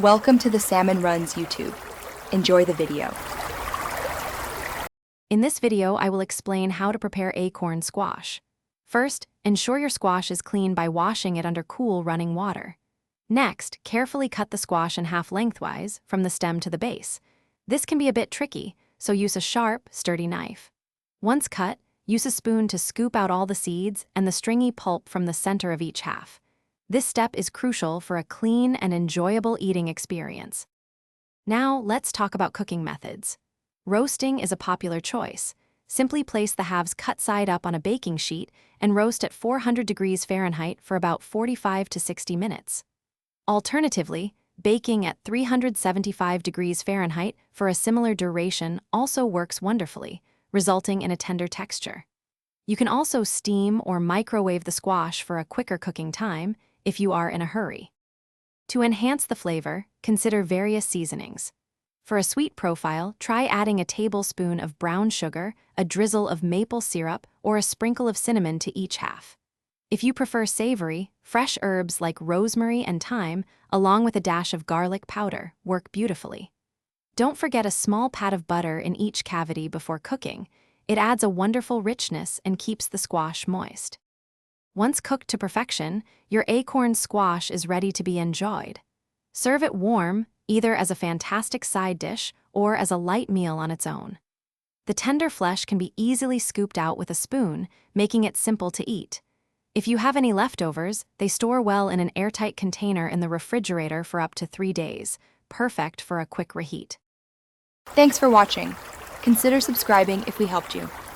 Welcome to the Salmon Runs YouTube. Enjoy the video. In this video, I will explain how to prepare acorn squash. First, ensure your squash is clean by washing it under cool running water. Next, carefully cut the squash in half lengthwise, from the stem to the base. This can be a bit tricky, so use a sharp, sturdy knife. Once cut, use a spoon to scoop out all the seeds and the stringy pulp from the center of each half. This step is crucial for a clean and enjoyable eating experience. Now, let's talk about cooking methods. Roasting is a popular choice. Simply place the halves cut side up on a baking sheet and roast at 400 degrees Fahrenheit for about 45 to 60 minutes. Alternatively, baking at 375 degrees Fahrenheit for a similar duration also works wonderfully, resulting in a tender texture. You can also steam or microwave the squash for a quicker cooking time if you are in a hurry. To enhance the flavor, consider various seasonings. For a sweet profile, try adding a tablespoon of brown sugar, a drizzle of maple syrup, or a sprinkle of cinnamon to each half. If you prefer savory, fresh herbs like rosemary and thyme, along with a dash of garlic powder, work beautifully. Don't forget a small pat of butter in each cavity before cooking. It adds a wonderful richness and keeps the squash moist. Once cooked to perfection, your acorn squash is ready to be enjoyed. Serve it warm, either as a fantastic side dish or as a light meal on its own. The tender flesh can be easily scooped out with a spoon, making it simple to eat. If you have any leftovers, they store well in an airtight container in the refrigerator for up to 3 days, perfect for a quick reheat. Thanks for watching. Consider subscribing if we helped you.